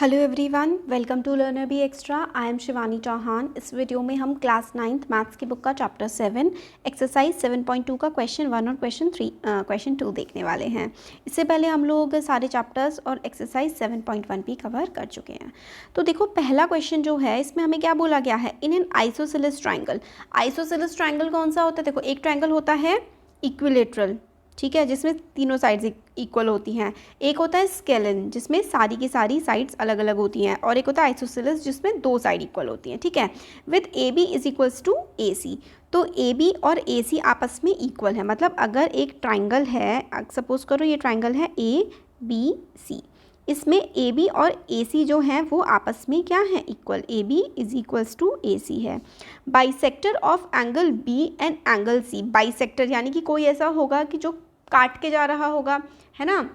Hello everyone, welcome to learner B extra. I am Shivani Chauhan. इस video में हम class 9th maths की book का चैप्टर 7 एक्सरसाइज 7.2 का क्वेश्चन 1 और क्वेश्चन 2 देखने वाले हैं। इससे पहले हम लोग सारे चैप्टर्स और एक्सरसाइज 7.1 भी कवर कर चुके हैं। तो देखो, पहला क्वेश्चन जो है इसमें हमें क्या बोला गया है, in an isosceles triangle. Isosceles triangle कौन सा होता है? देखो, एक ट्राइंगल होता है इक्विलेटरल, ठीक है, जिसमें तीनों साइड्स इक्वल होती हैं। एक होता है स्केलन, जिसमें सारी की सारी साइड्स अलग अलग होती हैं। और एक होता है आइसोसेलेस, जिसमें दो साइड इक्वल होती हैं, ठीक है, with A B is equals to A C. तो ए बी और ए सी आपस में इक्वल है। मतलब अगर एक ट्राइंगल है, सपोज करो ये ट्राइंगल है ए बी सी, इसमें ए बी और ए सी जो हैं वो आपस में क्या है, equal. A B is equals to A C है। Bisector of angle B and angle C. Bisector यानी कि कोई ऐसा होगा कि जो काट के जा रहा होगा, है ना।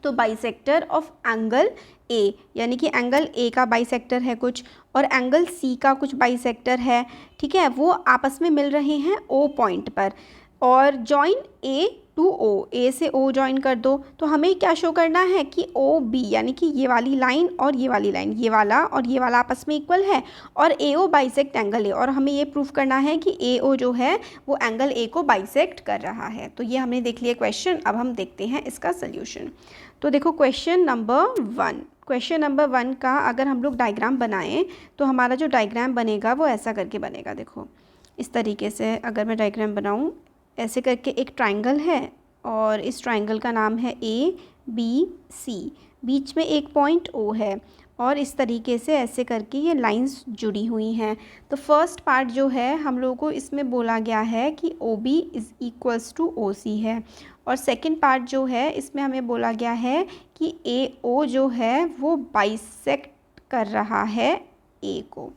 तो बाइसेक्टर ऑफ एंगल ए, यानी कि एंगल ए का बाइसेक्टर है कुछ, और एंगल सी का कुछ बाइसेक्टर है, ठीक है, वो आपस में मिल रहे हैं ओ पॉइंट पर। और जॉइन ए टू ओ, ए से ओ जॉइन कर दो। तो हमें क्या शो करना है कि ओ बी, यानी कि ये वाली लाइन और ये वाली लाइन, ये वाला और ये वाला आपस में इक्वल है, और ए ओ बाइसेक्ट एंगल ए। और हमें ये प्रूफ करना है कि ए ओ जो है वो एंगल ए को बाइसेक्ट कर रहा है। तो ये हमने देख लिया क्वेश्चन। अब हम देखते हैं इसका सोल्यूशन। तो देखो, क्वेश्चन नंबर 1 का अगर हम लोग डायग्राम बनाएं तो हमारा जो डायग्राम बनेगा वो ऐसा करके बनेगा। देखो, इस तरीके से अगर मैं डायग्राम बनाऊं, ऐसे करके एक ट्राइंगल है और इस ट्राइंगल का नाम है ए बी सी, बीच में एक पॉइंट ओ है, और इस तरीके से ऐसे करके ये लाइंस जुड़ी हुई हैं। तो फर्स्ट पार्ट जो है हम लोगों को इसमें बोला गया है कि O B is equals to O C है, और सेकंड पार्ट जो है इसमें हमें बोला गया है कि ए ओ जो है वो बाइसेक्ट कर रहा है ए को,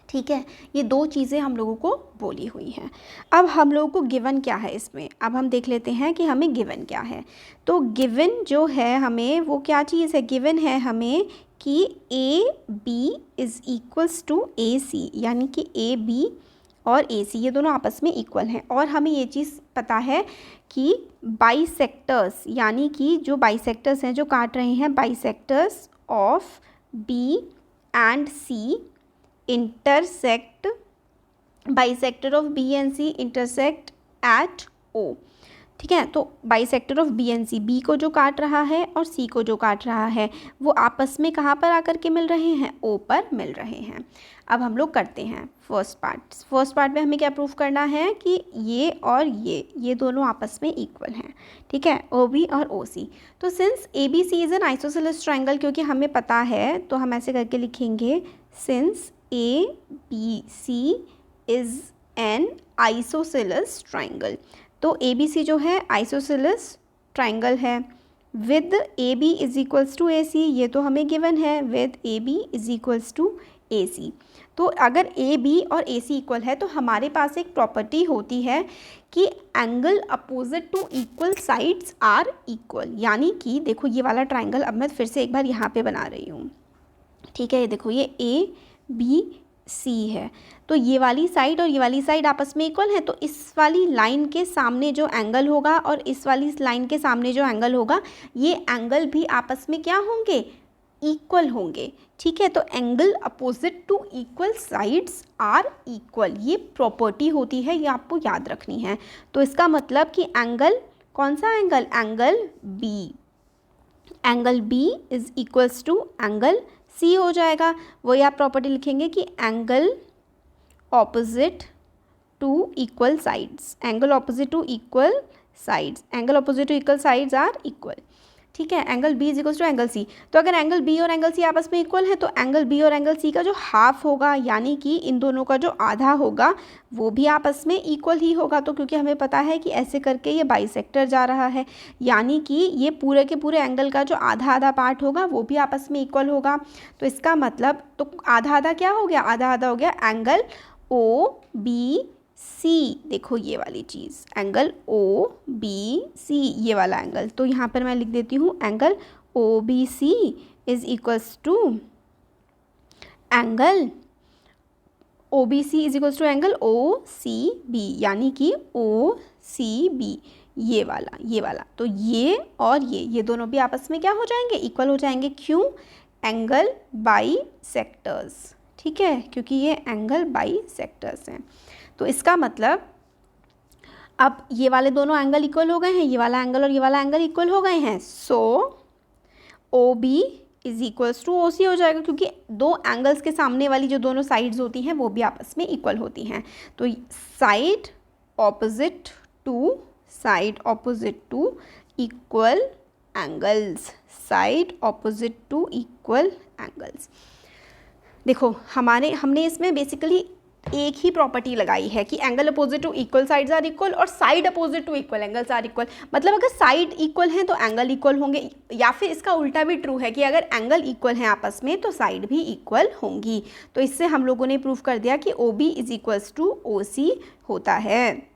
ठीक है। ये दो चीज़ें हम लोगों को बोली हुई हैं। अब हम लोगों को गिवन क्या है इसमें, अब हम देख लेते हैं कि हमें गिवन क्या है। तो गिवन जो है हमें वो क्या चीज़ है, गिवन है हमें कि A B is equals to A C, यानी कि ए बी और ए सी ये दोनों आपस में इक्वल हैं। और हमें ये चीज़ पता है कि बाइसेक्टर्स, यानी कि जो बाइसेक्टर्स हैं जो काट रहे हैं, bisectors of B and C intersect, bisector of B and C intersect at O, ठीक है। तो bisector of B and C, B को जो काट रहा है और सी को जो काट रहा है, वो आपस में कहाँ पर आकर के मिल रहे हैं, ओ पर मिल रहे हैं। अब हम लोग करते हैं फर्स्ट पार्ट में हमें क्या प्रूफ करना है कि ये और ये दोनों आपस में इक्वल हैं, ठीक है, ओ बी और ओ सी। तो since A B C is an isosceles triangle, क्योंकि हमें पता है तो हम ऐसे करके लिखेंगे, since A B C is an isosceles triangle. तो ए बी सी जो है आइसोसेलेस ट्राइंगल है, with A B is equals to A C, ये तो हमें गिवन है, with A B is equals to A C. तो अगर ए बी और ए सी इक्वल है तो हमारे पास एक प्रॉपर्टी होती है कि angle opposite to equal sides are equal. यानी कि देखो, ये वाला ट्राइंगल अब मैं फिर से एक बार यहाँ पे बना रही हूँ, ठीक है। ये देखो, ये ए बी सी है, तो ये वाली साइड और ये वाली साइड आपस में इक्वल है। तो इस वाली लाइन के सामने जो एंगल होगा और इस वाली लाइन के सामने जो एंगल होगा, ये एंगल भी आपस में क्या होंगे, इक्वल होंगे, ठीक है। तो angle opposite to equal sides are equal, ये प्रॉपर्टी होती है, ये आपको याद रखनी है। तो इसका मतलब कि एंगल, कौन सा angle, angle B is equals to angle C हो जाएगा। वही आप प्रॉपर्टी लिखेंगे कि angle opposite to equal sides, angle opposite to equal sides are equal, ठीक है। Angle B is equals to angle C. तो अगर एंगल बी और एंगल सी आपस में इक्वल है तो एंगल बी और एंगल सी का जो हाफ होगा, यानी कि इन दोनों का जो आधा होगा, वो भी आपस में इक्वल ही होगा। तो क्योंकि हमें पता है कि ऐसे करके ये बाइसेक्टर जा रहा है, यानी कि ये पूरे के पूरे एंगल का जो आधा आधा पार्ट होगा वो भी आपस में इक्वल होगा। तो इसका मतलब, तो आधा आधा क्या हो गया, आधा आधा हो गया एंगल ओ बी सी। देखो, ये वाली चीज़, एंगल ओ बी सी, ये वाला एंगल। तो यहाँ पर मैं लिख देती हूँ, angle O B C is equals to angle O B C is equals to angle O C B, यानी कि ओ सी बी, ये वाला। तो ये और ये दोनों भी आपस में क्या हो जाएंगे, इक्वल हो जाएंगे। क्यों, एंगल बाई सेक्टर्स, ठीक है, क्योंकि ये एंगल बाई सेक्टर्स हैं। तो इसका मतलब अब ये वाले दोनों एंगल इक्वल हो गए हैं, ये वाला एंगल और ये वाला एंगल इक्वल हो गए हैं, so O B is equals to O C हो जाएगा, क्योंकि दो एंगल्स के सामने वाली जो दोनों साइड्स होती हैं वो भी आपस में इक्वल होती हैं। तो side opposite to equal angles, side opposite to equal angles. देखो हमने इसमें बेसिकली एक ही प्रॉपर्टी लगाई है कि angle opposite to equal sides are equal और side opposite to equal angles are equal. मतलब अगर साइड इक्वल हैं तो एंगल इक्वल होंगे, या फिर इसका उल्टा भी ट्रू है कि अगर एंगल इक्वल हैं आपस में तो साइड भी इक्वल होंगी। तो इससे हम लोगों ने प्रूव कर दिया कि O B is equals to O C होता है।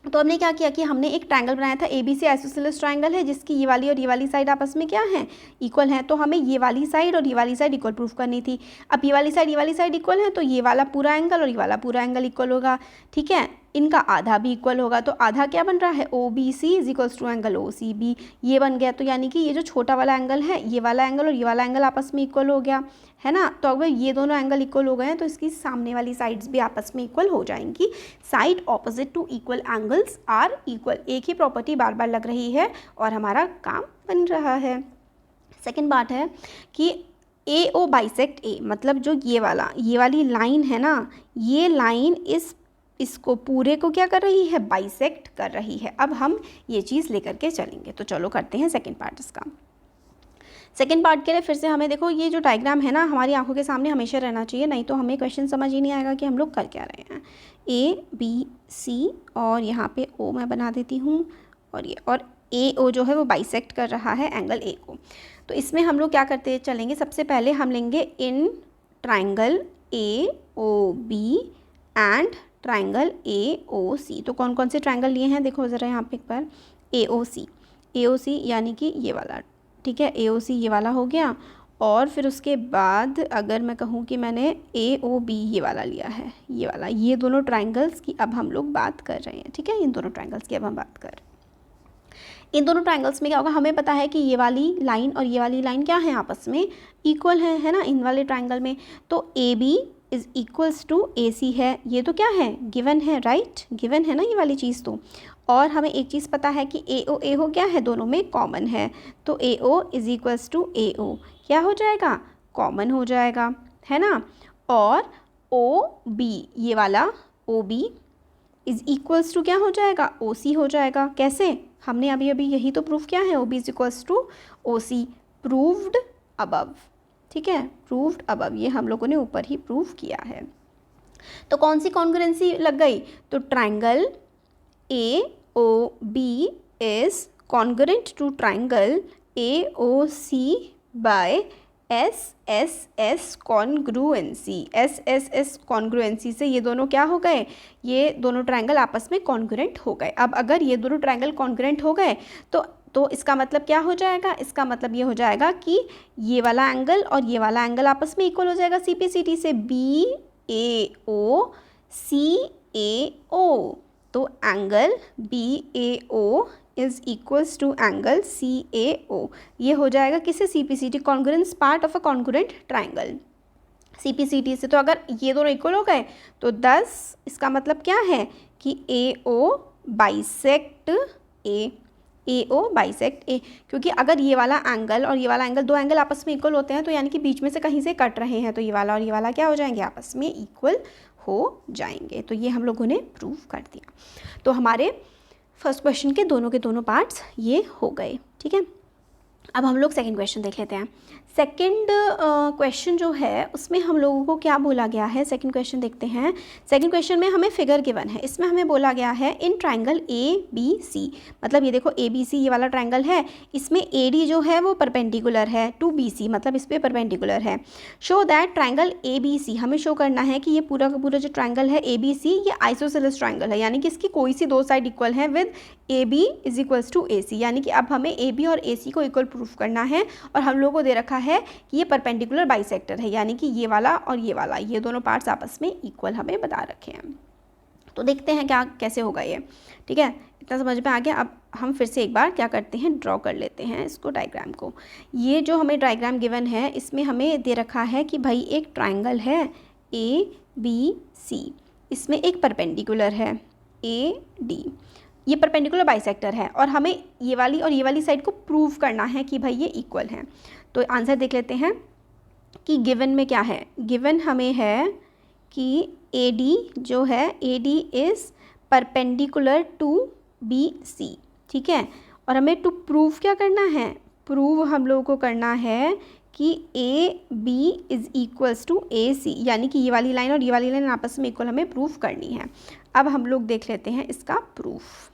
तो हमने क्या किया कि हमने एक ट्रायंगल बनाया था, A B C isosceles triangle है जिसकी ये वाली और ये वाली साइड आपस में क्या है, इक्वल है। तो हमें ये वाली साइड और ये वाली साइड इक्वल प्रूफ करनी थी। अब ये वाली साइड इक्वल है तो ये वाला पूरा एंगल और ये वाला पूरा एंगल इक्वल होगा, ठीक है। इनका आधा भी इक्वल होगा, तो आधा क्या बन रहा है, O B C is equals to angle O C B, ये बन गया। तो यानी कि ये जो छोटा वाला एंगल है, ये वाला एंगल और ये वाला एंगल आपस में इक्वल हो गया, है ना। तो अगर ये दोनों एंगल इक्वल हो गए हैं तो इसकी सामने वाली साइड्स भी आपस में इक्वल हो जाएंगी। Side opposite to equal angles are equal, एक ही प्रॉपर्टी बार बार लग रही है और हमारा काम बन रहा है। सेकेंड बात है कि ए ओ बाइसेक्ट ए, मतलब जो ये वाली लाइन है ना, ये लाइन इसको पूरे को क्या कर रही है, बाइसेक्ट कर रही है। अब हम ये चीज़ लेकर के चलेंगे, तो चलो करते हैं सेकेंड पार्ट इसका। सेकेंड पार्ट के लिए फिर से हमें देखो ये जो डायग्राम है ना हमारी आंखों के सामने हमेशा रहना चाहिए, नहीं तो हमें क्वेश्चन समझ ही नहीं आएगा कि हम लोग कर क्या रहे हैं। ए बी सी और यहाँ पे ओ मैं बना देती हूँ, और ये और ए ओ जो है वो बाइसेक्ट कर रहा है एंगल ए को। तो इसमें हम लोग क्या करते चलेंगे, सबसे पहले हम लेंगे in triangle A O B and triangle A O C. तो कौन कौन से ट्राइंगल लिए हैं देखो ज़रा यहाँ पे एक बार, ए ओ सी यानी कि ये वाला, ठीक है, ए ओ सी ये वाला हो गया। और फिर उसके बाद अगर मैं कहूँ कि मैंने ए ओ बी ये वाला लिया है, ये वाला, ये दोनों ट्राइंगल्स की अब हम लोग बात कर रहे हैं, ठीक है, इन दोनों ट्राइंगल्स की अब हम बात कर रहे हैं। इन दोनों ट्राइंगल्स में क्या होगा, हमें पता है कि ये वाली लाइन और ये वाली लाइन क्या है, आपस में इक्वल है ना, इन वाले ट्राइंगल में। तो A B is equals to A C है, ये तो क्या है, गिवन है, राइट, गिवन है ना ये वाली चीज़। तो और हमें एक चीज़ पता है कि ए हो क्या है, दोनों में कॉमन है, तो ए ओ इज इक्वल्स टू ए ओ क्या हो जाएगा, कॉमन हो जाएगा, है ना। और ओ बी, ये वाला O B is equals to क्या हो जाएगा, ओ सी हो जाएगा। कैसे, हमने अभी यही तो प्रूफ किया है, O B is equals to O C, proved above, ठीक है, प्रूव्ड अबव, ये हम लोगों ने ऊपर ही प्रूव किया है। तो कौन सी कॉन्ग्रुएंसी लग गई, तो triangle A O B is congruent to triangle A O C by S S S congruency. S S S congruency से ये दोनों क्या हो गए, ये दोनों ट्राइंगल आपस में कॉन्ग्रुएंट हो गए। अब अगर ये दोनों ट्राइंगल कॉन्ग्रुएंट हो गए तो इसका मतलब क्या हो जाएगा, इसका मतलब ये हो जाएगा कि ये वाला एंगल और ये वाला एंगल आपस में इक्वल हो जाएगा सी पी सी टी से, B A O C A O. तो angle B A O is equals to angle C A O, ये हो जाएगा किसे, C P C T, congruence part of a congruent triangle, C P C T से। तो अगर ये दोनों इक्वल हो गए तो 10, इसका मतलब क्या है कि ए ओ बाइसेक्ट ए ओ बाइसेक्ट ए, क्योंकि अगर ये वाला एंगल और ये वाला एंगल, दो एंगल आपस में इक्वल होते हैं तो यानी कि बीच में से कहीं से कट रहे हैं, तो ये वाला और ये वाला क्या हो जाएंगे, आपस में इक्वल हो जाएंगे। तो ये हम लोगों ने प्रूव कर दिया। तो हमारे फर्स्ट क्वेश्चन के दोनों पार्ट्स ये हो गए, ठीक है। अब हम लोग सेकंड क्वेश्चन देख लेते हैं। सेकंड क्वेश्चन जो है उसमें हम लोगों को क्या बोला गया है, सेकंड क्वेश्चन देखते हैं। सेकंड क्वेश्चन में हमें फिगर गिवन है, इसमें हमें बोला गया है इन ट्राइंगल ए बी सी, मतलब ये देखो ए बी सी ये वाला ट्राइंगल है, इसमें ए डी जो है वो परपेंडिकुलर है टू बी सी, मतलब इस पर परपेंडिकुलर है। Show that triangle A B C, हमें शो करना है कि ये पूरा का पूरा जो ट्राइंगल है ए बी सी ये आइसोसेलेस ट्राइंगल है, यानी कि इसकी कोई सी दो साइड इक्वल है with A B is equals to A C. यानी कि अब हमें ए बी और ए सी को इक्वल प्रूफ करना है, और हम लोगों को दे रखा है कि ये परपेंडिकुलर बाइसेक्टर है, यानी कि ये वाला और ये वाला, ये दोनों पार्ट्स आपस में इक्वल हमें बता रखे हैं। तो देखते हैं क्या कैसे होगा ये, ठीक है। इतना समझ में आ गया। अब हम फिर से एक बार क्या करते हैं, ड्रॉ कर लेते हैं इसको, डायग्राम को। ये जो हमें डायग्राम गिवन है इसमें हमें दे रखा है कि भाई एक ट्राइंगल है ABC, इसमें एक परपेंडिकुलर है AD, ये परपेंडिकुलर बाइसेक्टर है और हमें ये वाली और ये वाली साइड को प्रूव करना है कि भाई ये इक्वल हैं। तो आंसर देख लेते हैं कि गिवन में क्या है। गिवन हमें है कि AD जो है, AD is perpendicular to BC, ठीक है। और हमें टू प्रूव क्या करना है, प्रूव हम लोगों को करना है कि AB is equals to AC, यानी कि ये वाली लाइन और ये वाली लाइन आपस में इक्वल हमें प्रूव करनी है। अब हम लोग देख लेते हैं इसका प्रूफ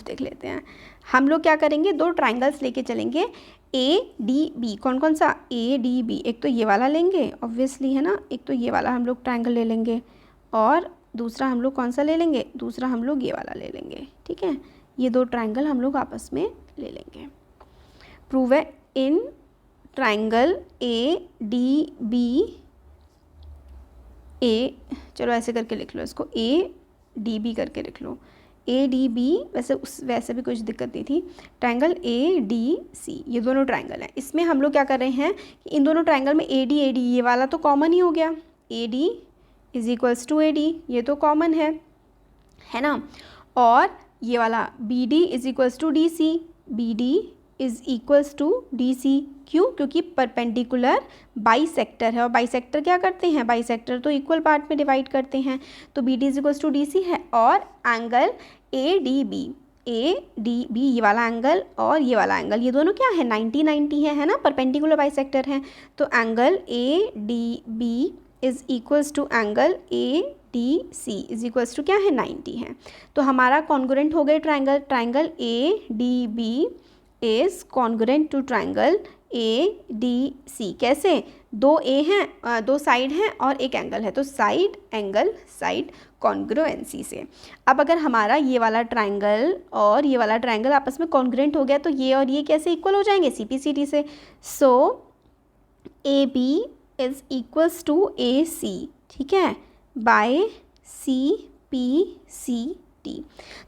देख लेते हैं। हम लोग क्या करेंगे, दो ट्राइंगल्स लेके चलेंगे ADB। कौन कौन सा, ADB, एक तो ये वाला लेंगे ऑब्वियसली, है ना, एक तो ये वाला हम लोग ट्राइंगल ले लेंगे और दूसरा हम लोग कौन सा ले लेंगे, दूसरा हम लोग ये वाला ले लेंगे, ठीक है। ये दो ट्राइंगल हम लोग आपस में ले लेंगे। प्रूव है इन ट्राइंगल ADB, चलो ऐसे करके लिख लो इसको, ADB करके लिख लो, ADB। वैसे भी कुछ दिक्कत नहीं थी। ट्राइंगल ADC, ये दोनों ट्राइंगल हैं। इसमें हम लोग क्या कर रहे हैं कि इन दोनों ट्राइंगल में AD ये वाला तो कॉमन ही हो गया, AD is equals to AD, ये तो कॉमन है ना। और ये वाला BD is equals to DC, BD is equals to DC। क्यों, क्योंकि परपेंडिकुलर बाइसेक्टर है और बाइसेक्टर क्या करते हैं, बाइसेक्टर तो इक्वल पार्ट में डिवाइड करते हैं। तो BD is equals to DC है और एंगल ADB, ये वाला एंगल और ये वाला एंगल, ये दोनों क्या है, 90-90 है ना, परपेंडिकुलर बाइसेक्टर हैं। तो angle ADB is equals to angle ADC is equals to क्या है, 90 है। तो हमारा कॉन्ग्रुएंट हो गए triangle ADB is congruent to triangle ADC। कैसे, दो A हैं, दो साइड हैं और एक एंगल है, तो साइड एंगल साइड कॉन्ग्रुएंसी से। अब अगर हमारा ये वाला ट्राइंगल और ये वाला ट्राइंगल आपस में कॉन्ग्रुएंट हो गया तो ये और ये कैसे इक्वल हो जाएंगे, CP/CD से। So AB is equals to AC, ठीक है, बाय CP/CD।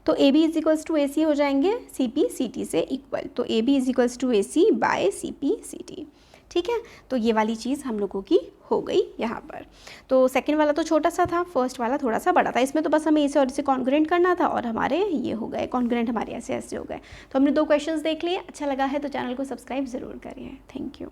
तो AB is equals to AC हो जाएंगे CP/CD से इक्वल। तो AB is equals to AC by CP/CD, ठीक है। तो ये वाली चीज़ हम लोगों की हो गई यहाँ पर। तो सेकंड वाला तो छोटा सा था, फर्स्ट वाला थोड़ा सा बड़ा था। इसमें तो बस हमें इसे और इसे कॉन्ग्रुएंट करना था और हमारे ये हो गए कॉन्ग्रुएंट, हमारे ऐसे ऐसे हो गए। तो हमने दो क्वेश्चंस देख लिए। अच्छा लगा है तो चैनल को सब्सक्राइब ज़रूर करिए। Thank you.